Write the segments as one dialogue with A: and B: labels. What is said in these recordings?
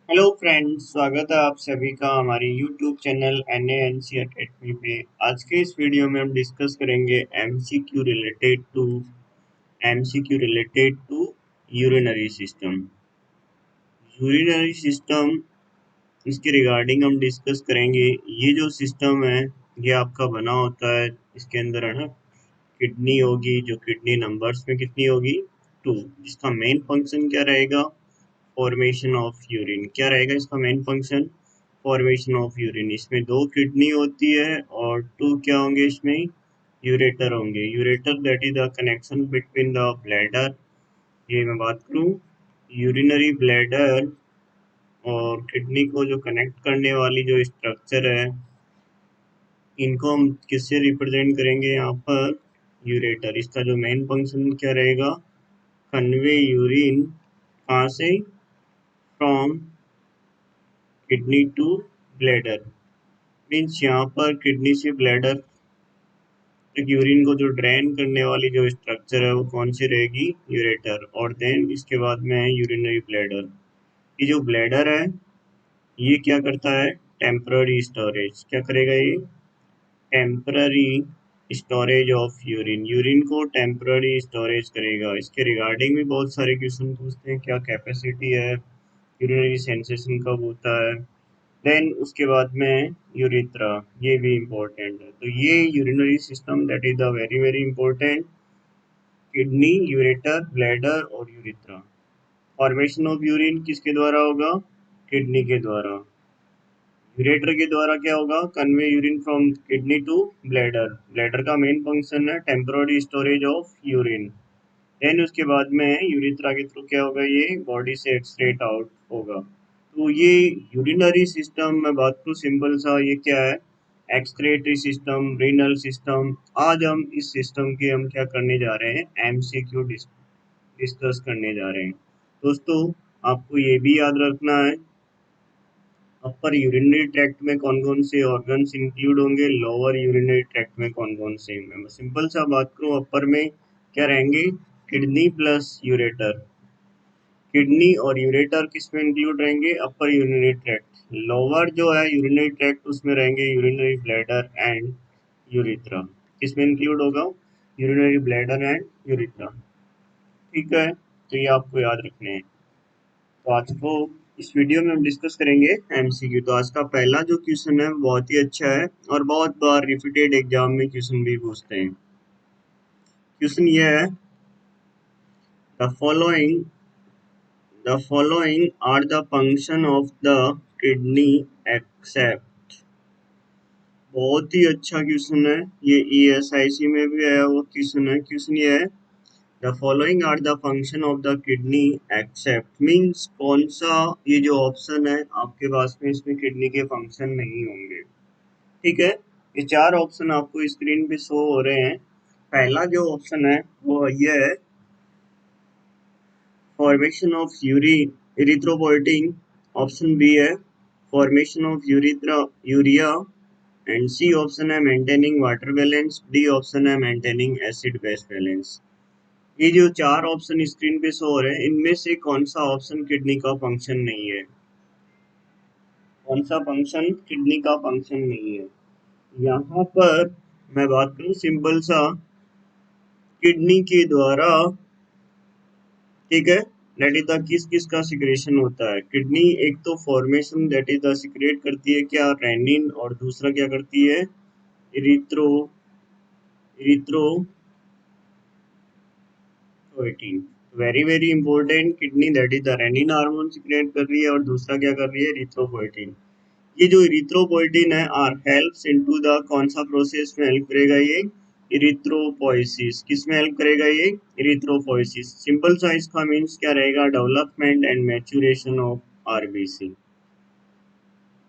A: Hello friends, स्वागत है आप सभी का हमारे यूट्यूब चैनल NANC अकेडमी पे। आज के इस वीडियो में हम डिस्कस करेंगे MCQ related to urinary system. Urinary system, इसके रिगार्डिंग हम डिस्कस करेंगे। ये जो सिस्टम है ये आपका बना होता है, इसके अंदर है ना किडनी होगी, जो किडनी नंबर्स में कितनी होगी 2। जिसका मेन फंक्शन क्या रहेगा, फॉर्मेशन ऑफ यूरिन। क्या रहेगा इसका main function, formation of urine. इसमें 2 किडनी होती है और 2 क्या होंगे इसमें, यूरेटर होंगे। Ureter that is the connection between the bladder. ये मैं बात करूं, यूरिनरी ब्लैडर और किडनी को जो कनेक्ट करने वाली जो स्ट्रक्चर है, इनको हम किससे रिप्रेजेंट करेंगे यहाँ पर, यूरेटर। इसका जो मेन फंक्शन क्या रहेगा, कन्वे यूरिन, कहाँ से, from kidney to bladder. Means यहाँ पर किडनी से ब्लैडर तक यूरिन को जो ड्रेन करने वाली जो स्ट्रक्चर है वो कौन सी रहेगी, यूरेटर। और देन इसके बाद में है यूरिनरी ब्लैडर। ये जो ब्लैडर है ये क्या करता है, टेम्पररी स्टोरेज। क्या करेगा ये, temporary storage of urine. Urine को टेम्पररी स्टोरेज करेगा। इसके रिगार्डिंग भी बहुत सारे क्वेश्चन पूछते हैं, क्या कैपेसिटी है, यूरिनरी सेंसेशन कब होता है। देन उसके बाद में यूरिथ्रा, ये भी इम्पोर्टेंट है। तो ये urinary system that is the very very important, kidney, ureter, bladder और यूरिथ्रा। फॉर्मेशन ऑफ यूरिन किसके द्वारा होगा, किडनी के द्वारा। यूरेटर के द्वारा क्या होगा, convey urine from kidney to bladder. Bladder का मेन फंक्शन है temporary storage of urine. Then उसके बाद में यूरिथ्रा के थ्रू क्या होगा, ये बॉडी से एक्सक्रीट आउट होगा। तो ये यूरिनरी सिस्टम में बात करूँ सिंपल सा, ये क्या है, एक्सक्रेटरी सिस्टम, रीनल सिस्टम। आज हम इस सिस्टम के हम क्या करने जा रहे हैं, एमसीक्यू डिस्कस करने जा रहे हैं। दोस्तों, आपको ये भी याद रखना है, अपर यूरिनरी ट्रैक्ट में कौन कौन से ऑर्गन्स इंक्लूड होंगे, लोअर यूरिनरी ट्रैक्ट में कौन कौन से। मैं सिंपल सा बात करूं, अपर में क्या रहेंगे, किडनी प्लस यूरेटर। किडनी और यूरेटर किस में इंक्लूड रहेंगे, अपर यूरिनरी ट्रैक्ट। लोअर जो है यूरिनरी ट्रैक्ट, उसमें रहेंगे यूरिनरी ब्लैडर एंड यूरिथ्रा। किस में इंक्लूड होगा, यूरिनरी ब्लैडर एंड यूरिथ्रा। ठीक है, तो ये आपको याद रखने हैं। तो आज को इस वीडियो में हम डिस्कस करेंगे एमसीक्यू। तो आज का पहला जो क्वेश्चन है बहुत ही अच्छा है और बहुत बार रिपीटेड एग्जाम में क्वेश्चन भी पूछते हैं। क्वेश्चन ये है, the following are the function of the kidney except. बहुत ही अच्छा क्वेश्चन है ये, ESIC में भी आया हुआ क्वेश्चन है। क्वेश्चन ये है, the following are the function of the kidney except. Means कौन सा ये जो ऑप्शन है आपके पास में, इसमें किडनी के फंक्शन नहीं होंगे। ठीक है, ये 4 ऑप्शन आपको स्क्रीन पे शो हो रहे हैं। पहला जो ऑप्शन है वो ये है, formation of erythropoietin. Option B है formation of urea. And C option है maintaining water balance. D option है मेंटेनिंग एसिड बेस बैलेंस। ये जो 4 ऑप्शन स्क्रीन पे शो हो रहे हैं, इनमें से कौन सा ऑप्शन किडनी का फंक्शन नहीं है, कौन सा फंक्शन किडनी का फंक्शन नहीं है। यहाँ पर मैं बात करूँ सिंपल सा, किडनी के द्वारा, ठीक है, दैट इज द किस किस का सिक्रेशन होता है। किडनी एक तो formation that is the secrete करती है क्या, रेनिन, और दूसरा क्या करती है, erythro erythropoietin. Very very important, kidney that is the renin hormone secrete कर रही है और दूसरा क्या कर रही है, इरिथ्रोपोइटिन। ये जो इरिथ्रोपोइटिन है आर हेल्प्स इनटू द, कौन सा प्रोसेस में हेल्प करेगा ये, इरिथ्रोपोइसिस। किस में हेल्प करेगा ये, इरिथ्रोपोइसिस। सिंपल सा इसका मीन्स क्या रहेगा, development and maturation of RBC.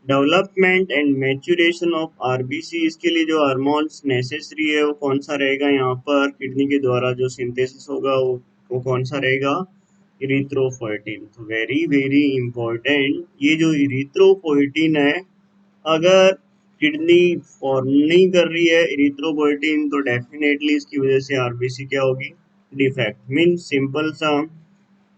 A: Development and maturation of RBC, इसके लिए जो हार्मोन्स नेसेसरी है वो कौन सा रहेगा, यहाँ पर किडनी के द्वारा जो सिंथेसिस होगा वो कौन सा रहेगा, इरिथ्रोपोइटिन। तो वेरी वेरी इंपॉर्टेंट, ये जो इरिथ्रोपोइटिन है, अगर किडनी फॉर्म नहीं कर रही है इरिथ्रोपोइटिन, तो डेफिनेटली इसकी वजह से आरबीसी क्या होगी, डिफेक्ट। मीन सिंपल सा,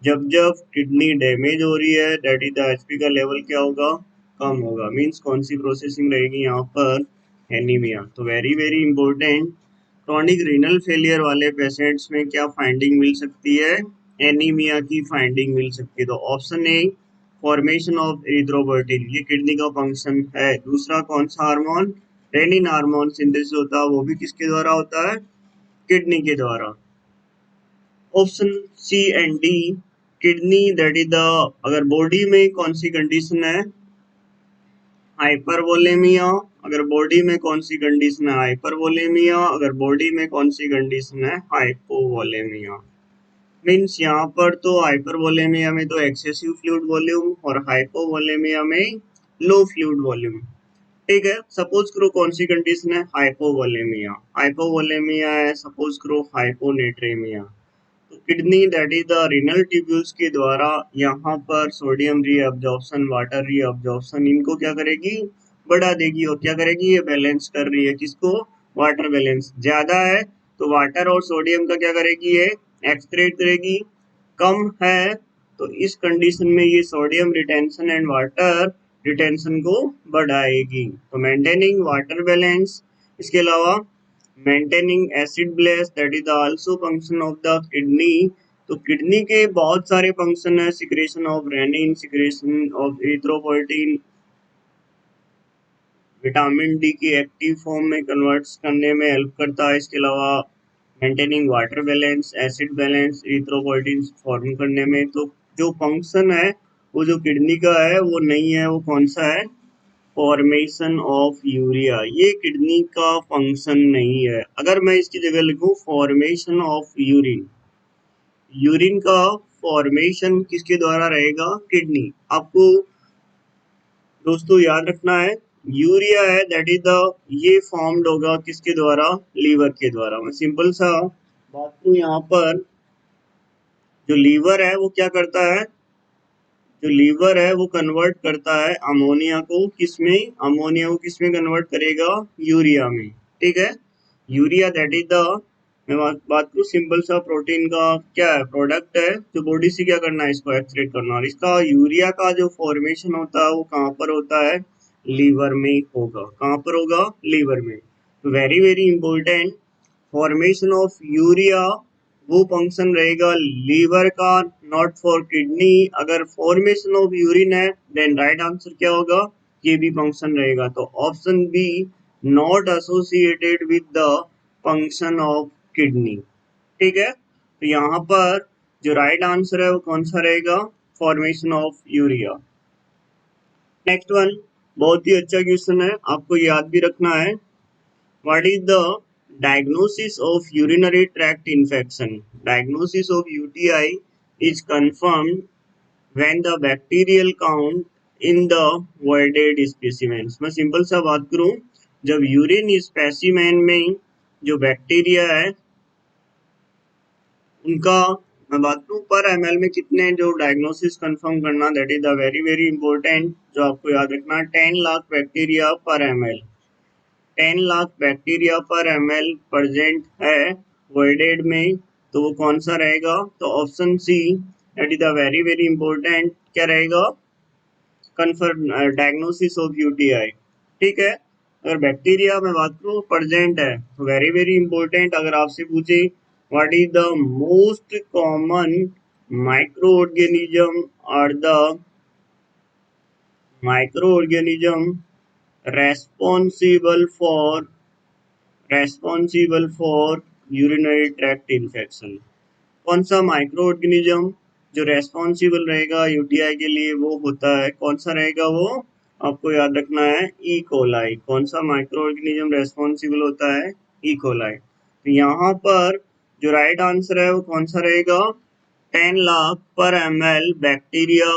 A: जब जब किडनी डैमेज हो रही है दैट इज द एचपी का लेवल क्या होगा, कम होगा। मींस कौन सी प्रोसेसिंग रहेगी यहाँ पर, एनीमिया। तो very very important, chronic renal failure वाले पेशेंट्स में क्या फाइंडिंग मिल सकती है, एनीमिया की फाइंडिंग मिल सकती है। तो option a formation of erythropoietin, ये किडनी का फंक्शन है। दूसरा कौन सा हार्मोन, रेनिन हार्मोन सिंथेसिस होता है, वो भी किसके द्वारा होता है, किडनी के द्वारा। Option C and D, kidney that is the, अगर बॉडी में कौन सी कंडीशन है, हाइपरवोलेमिया। अगर बॉडी में कौन सी कंडीशन है, हाइपरवोलेमिया। अगर बॉडी में कौन सी कंडीशन है, हाइपोवोलेमिया। मीन्स यहाँ पर तो हाइपरवोलेमिया में तो एक्सेसिव फ्लूइड वॉल्यूम और हाइपोवोलेमिया में लो फ्लूइड वॉल्यूम। ठीक है, सपोज करो कौन सी कंडीशन है, हाइपोवोलेमिया। हाइपोवोलेमिया है, सपोज करो हाइपोनेट्रेमिया। तो kidney that is the renal tubules के द्वारा यहाँ पर सोडियम रीअब्जॉर्प्शन, वाटर रीअब्जॉर्प्शन, इनको क्या करेगी, बढ़ा देगी। और क्या करेगी, ये बैलेंस कर रही है किसको, वाटर बैलेंस। ज्यादा है तो वाटर और सोडियम का क्या करेगी, ये एक्सक्रीट करेगी। कम है तो इस कंडीशन में ये sodium retention and water retention को बढ़ाएगी। तो मेंटेनिंग वाटर बैलेंस, इसके अलावा maintaining acid balance that is also function of the kidney. तो किडनी के बहुत सारे फंक्शन है, secretion of renin, secretion of erythropoietin, vitamin D की एक्टिव फॉर्म में कन्वर्ट्स करने में हेल्प करता है। इसके अलावा maintaining water balance, acid balance, erythropoietin form करने में। तो जो फंक्शन है वो जो किडनी का है वो नहीं है, वो कौन सा है, फॉर्मेशन ऑफ यूरिया। ये किडनी का फंक्शन नहीं है। अगर मैं इसकी जगह लिखूं फॉर्मेशन ऑफ यूरिन, यूरिन का फॉर्मेशन किसके द्वारा रहेगा, किडनी। आपको दोस्तों याद रखना है, यूरिया है दैट इज द, ये फॉर्म्ड होगा किसके द्वारा, लीवर के द्वारा। मैं सिंपल सा बात करूं यहाँ पर, जो लीवर है वो क्या करता है, जो लीवर है वो कन्वर्ट करता है अमोनिया को किसमें, अमोनिया को किसमें कन्वर्ट करेगा, यूरिया में। ठीक है, यूरिया दैट इज द, मैं बात करूँ सिंपल सा, प्रोटीन का क्या है, प्रोडक्ट है, जो बॉडी से क्या करना है, इसको एक्सक्रीट करना। और इसका यूरिया का जो फॉर्मेशन होता है वो कहाँ पर होता है, लीवर में होगा। कहाँ पर होगा, लीवर में। तो very very important, formation of urea वो फंक्शन रहेगा लीवर का, नॉट फॉर किडनी। अगर फॉर्मेशन ऑफ यूरिन है देन राइट आंसर क्या होगा, ये भी फंक्शन रहेगा। तो option B not associated with the function of kidney. ठीक है, तो यहाँ पर जो राइट आंसर है वो कौन सा रहेगा, formation of urea. Next one बहुत ही अच्छा क्वेश्चन है, आपको याद भी रखना है। What is the diagnosis of urinary tract infection? Diagnosis of UTI is confirmed when the bacterial count in the voided specimens. मैं सिंपल सा बात करूं, जब यूरिन स्पेसिमेन में जो बैक्टीरिया है उनका मैं बात करूं पर एमएल में कितने, जो डायग्नोसिस कंफर्म करना, that is the very very important, जो आपको याद रखना, 10 लाख बैक्टीरिया पर एमएल। 10 लाख बैक्टीरिया पर एमएल प्रेजेंट है वर्ल्ड में। तो वो कौन सा रहेगा, तो option see that is the very very important, क्या रहेगा, कन्फर्म डायग्नोसिस ऑफ यूटीआई। ठीक है, अगर बैक्टीरिया में बात करूँ प्रेजेंट है तो वेरी वेरी इंपॉर्टेंट, अगर आपसे पूछे what is the most common micro organism or the micro organism responsible for urinary tract infection. कौन सा माइक्रो ऑर्गेनिज्म जो रेस्पॉन्सिबल रहेगा यूटीआई के लिए, वो होता है, कौन सा रहेगा वो, आपको याद रखना है, ई कोलाई। कौन सा माइक्रो ऑर्गेनिज्म रेस्पॉन्सिबल होता है, ई कोलाई। तो यहाँ पर जो राइट आंसर है वो कौन सा रहेगा, 10 लाख पर एमएल बैक्टीरिया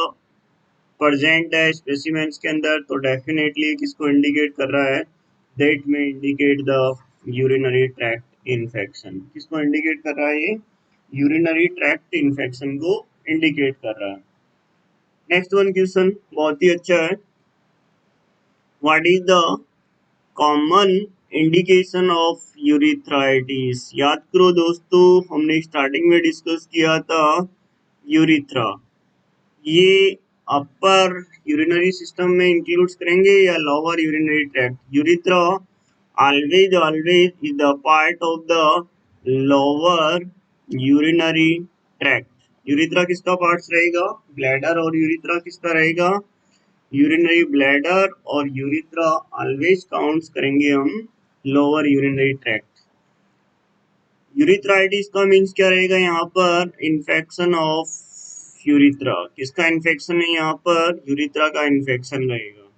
A: प्रेजेंट है स्पेसिमेंस के अंदर, तो डेफिनेटली किसको इंडिकेट कर रहा है, दैट में indicate the urinary tract infection. किसको इंडिकेट कर रहा है, ये यूरिनरी ट्रैक्ट इन्फेक्शन को इंडिकेट कर रहा है। नेक्स्ट वन क्वेश्चन बहुत ही अच्छा है, what is the common indication of urethritis. याद करो दोस्तों, हमने स्टार्टिंग में डिस्कस किया था यूरिथ्रा, ये अपर यूरिनरी सिस्टम में इंक्लूड्स करेंगे या lower urinary tract? Urethra always is the part of the lower urinary tract. Urethra किसका पार्ट्स रहेगा? ब्लैडर और यूरिथ्रा किसका रहेगा? यूरिनरी ब्लैडर और यूरिथ्रा ऑलवेज काउंट्स करेंगे हम लोअर यूरिनरी ट्रैक्ट। यूरिथ्राइटिस का मीन्स क्या रहेगा यहाँ पर? Infection of urethra. किसका इन्फेक्शन है यहाँ पर? यूरिथ्रा का इन्फेक्शन रहेगा।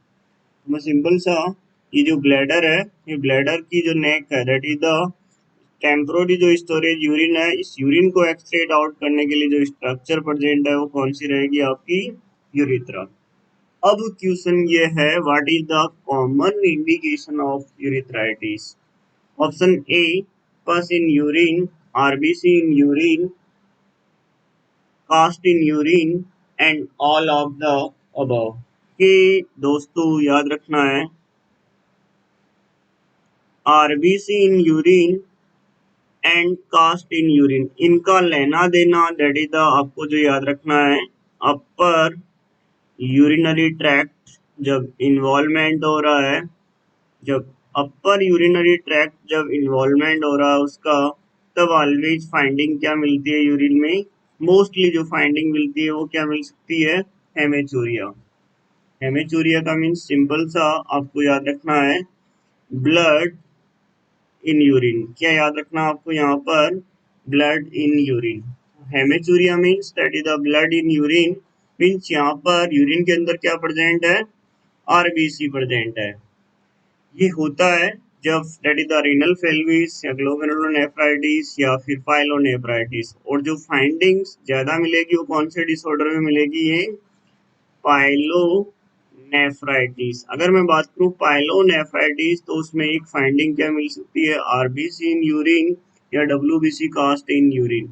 A: मैं सिंपल सा, ये जो ब्लैडर है, ये ब्लैडर की जो नेक है, दैट इज द टेम्पोररी जो स्टोरेज यूरिन है, इस यूरिन को एक्सट्रैक्ट आउट करने के लिए जो स्ट्रक्चर प्रेजेंट है वो कौन सी रहेगी? आपकी यूरिथ्रा। अब क्वेश्चन ये है, what is the common indication of urethritis? Option A, pus in urine, RBC in urine, cast in urine and all of the above. के दोस्तों याद रखना है, RBC in urine and cast in urine, इनका लेना देना, दैट इज द आपको जो याद रखना है, अपर यूरिनरी ट्रैक्ट जब इन्वॉल्वमेंट हो रहा है, जब अपर यूरिनरी ट्रैक्ट जब इन्वॉल्वमेंट हो रहा है उसका, तब ऑलवेज फाइंडिंग क्या मिलती है यूरिन में? मोस्टली जो फाइंडिंग मिलती है वो क्या मिल सकती है? हेमेचूरिया। हेमेचूरिया का मीन्स सिंपल सा आपको याद रखना है, ब्लड इन यूरिन। क्या याद रखना आपको यहाँ पर? Blood in urine. Haematuria means that is the blood in urine, means यहाँ पर यूरिन के अंदर क्या प्रेजेंट है? आरबीसी प्रेजेंट है। ये होता है जब दैट इज द रीनल फेल्विस या ग्लोमेरुलोनेफ्राइटिस या फिर पाइलोनेफ्राइटिस। और जो फाइंडिंग्स ज्यादा मिलेगी वो कौन से डिसऑर्डर में मिलेगी? ये पाइलोनेफ्राइटिस। अगर मैं बात करूं पाइलोनेफ्राइटिस तो उसमें एक फाइंडिंग क्या मिल सकती है? आरबीसी इन यूरिन या WBC cast in urine.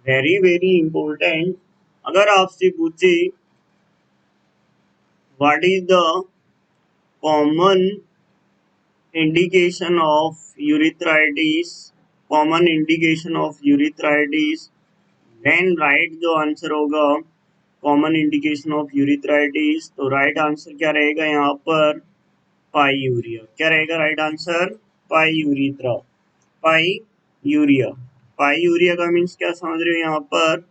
A: Very very important. अगर आपसे पूछे what is the common indication of urethritis, common indication of urethritis, then right जो आंसर होगा कॉमन इंडिकेशन ऑफ यूरिथ्राइटिस, तो राइट आंसर क्या रहेगा यहाँ पर? पाईयूरिया। क्या रहेगा राइट आंसर? पाईयूरिथ्रा, पाईयूरिया। पाईयूरिया का मीन्स क्या समझ रहे हो यहाँ पर?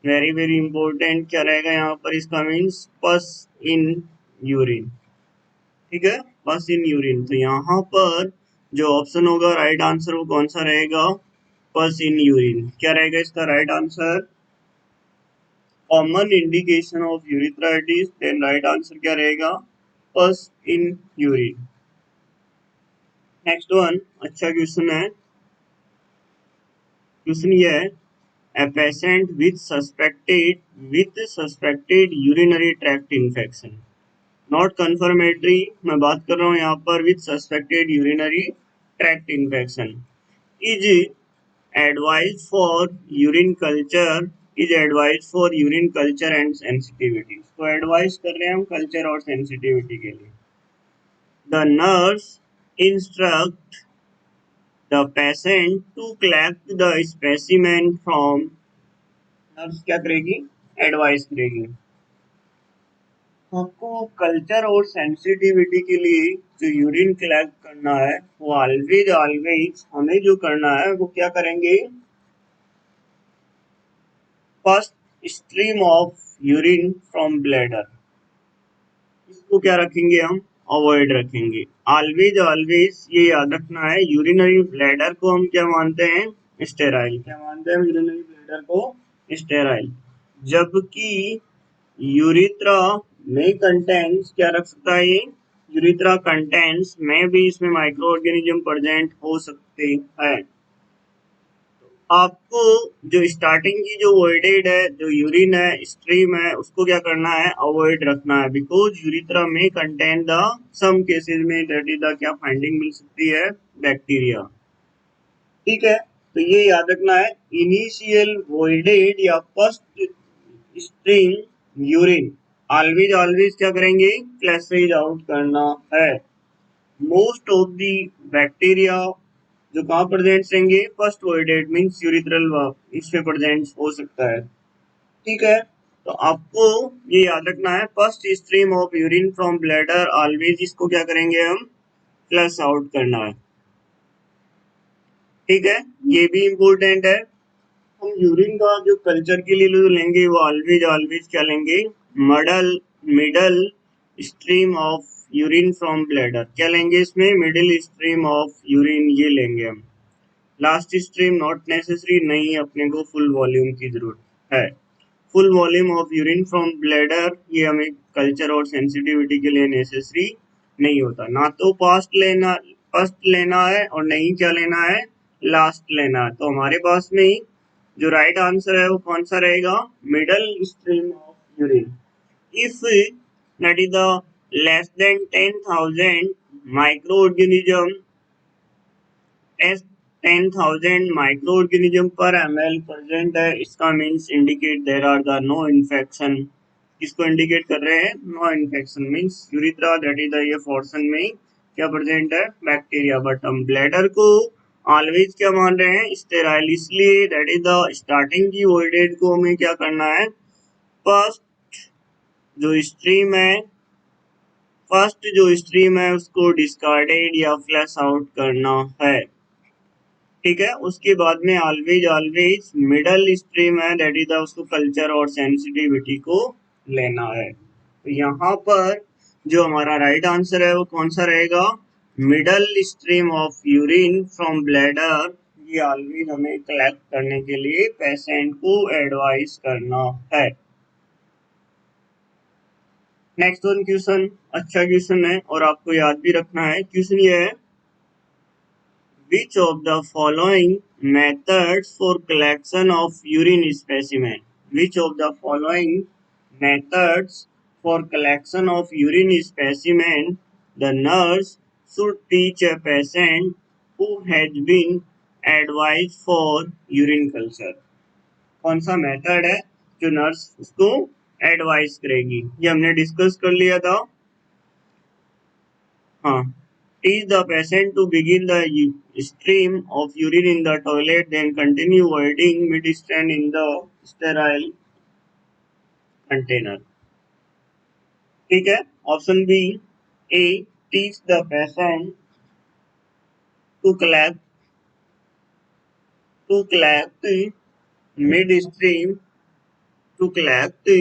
A: Very very important. क्या रहेगा यहाँ पर? इसका मीन्स पस इन यूरिन। ठीक है, पस इन यूरिन। तो यहाँ पर जो ऑप्शन होगा राइट आंसर वो कौन सा रहेगा? Pus in urine. क्या रहेगा इसका right answer? Common indication of urethritis, then right answer क्या रहेगा? Pus in urine. Next one अच्छा क्वेश्चन है। क्वेश्चन ये है, a patient with suspected urinary tract infection, not confirmatory, मैं बात कर रहा हूँ यहाँ पर with suspected urinary tract infection, is advise for urine culture, is advise for urine culture and sensitivity. तो एडवाइज कर रहे हैं हम कल्चर और सेंसिटिविटी के लिए। The nurse instruct the patient to collect the specimen from, nurse क्या करेगी? एडवाइस करेगी। आपको कल्चर और सेंसिटिविटी के लिए जो यूरिन कलेक्ट करना है वो ऑलवेज ऑलवेज हमें जो करना है वो क्या करेंगे? First stream of urine from bladder, इसको क्या रखेंगे हम? अवॉइड रखेंगे। ऑलवेज ऑलवेज ये याद रखना है, यूरिनरी ब्लैडर को हम क्या मानते हैं? स्टेराइल। क्या मानते हैं यूरिनरी ब्लैडर को? स्टेराइल। जबकि यूरिथ्रा में कंटेंट्स क्या रख सकता है? ये यूरिथ्रा कंटेंट्स में भी इसमें माइक्रो ऑर्गेनिज्म प्रेजेंट हो सकते हैं। आपको जो स्टार्टिंग की जो वॉइडेड है, जो यूरिन है, स्ट्रीम है, उसको क्या करना है? अवॉइड रखना है, बिकॉज यूरिथ्रा में कंटेन द सम केसेस में दैट इज द क्या फाइंडिंग मिल सकती है? बैक्टीरिया। ठीक है, तो ये याद रखना है, इनिशियल वॉइडेड या first stream urine always always क्या करेंगे? फ्लैशेज आउट करना है। मोस्ट ऑफ द बैक्टीरिया जो कहाँ प्रेजेंट रहेंगे? फर्स्ट वॉइडेड मींस यूरिथ्रल, इसमें प्रेजेंट हो सकता है। ठीक है। तो आपको ये याद रखना है, first stream of urine from bladder always, इसको क्या करेंगे हम, फ्लश आउट करना है। ठीक है, ये भी इम्पोर्टेंट है। हम यूरिन का जो कल्चर के लिए जो लेंगे वो ऑलवेज ऑलवेज क्या लेंगे, middle middle stream of urine from bladder, क्या लेंगे इसमें, मिडिल स्ट्रीम ऑफ यूरिन ये लेंगे हम। लास्ट स्ट्रीम नॉट नेसेसरी, नहीं अपने को फुल वॉल्यूम की जरूरत है। Full volume of urine from bladder ये हमें कल्चर और सेंसिटिविटी के लिए नेसेसरी नहीं होता। ना तो फर्स्ट लेना है और नहीं क्या लेना है, लास्ट लेना है। तो हमारे पास में ही जो राइट आंसर है वो कौन सा रहेगा, middle stream of urine. If that is the less than 10,000 micro organism एस 10,000 माइक्रोऑर्गेनिज्म पर ml प्रेजेंट है, इसका means indicate there are the no infection. इसको इंडिकेट कर रहे हैं no infection, means urethra that is the ये पोर्शन में क्या प्रेजेंट है, बैक्टीरिया। बट हम ब्लैडर को ऑलवेज क्या मान रहे हैं, स्टेराइल, इसलिए दैट इज द स्टार्टिंग की वोइडेड को हमें क्या करना है, फर्स्ट जो स्ट्रीम है उसको डिस्कार्डेड या फ्लश आउट करना है। ठीक है, उसके बाद में ऑलवेज ऑलवेज मिडल स्ट्रीम है दैट इज उसको कल्चर और सेंसिटिविटी को लेना है। तो यहाँ पर जो हमारा राइट आंसर है वो कौन सा रहेगा, middle stream of urine from bladder, ये ऑलवेज हमें कलेक्ट करने के लिए पेशेंट को एडवाइस करना है। नेक्स्ट वन क्वेश्चन, अच्छा क्वेश्चन है और आपको याद भी रखना है। क्वेश्चन ये है, which of the following methods for collection of urine specimen? Which of the following methods for collection of urine specimen the nurse should teach a patient who has been advised for urine culture? कौन सा method है जो nurse उसको advice करेगी, ये हमने discuss कर लिया था। हाँ, teach the patient to begin the stream of urine in the toilet, then continue voiding mid-stand in the sterile container. ठीक है, option B, A, teach the patient to collect mid-stream to collect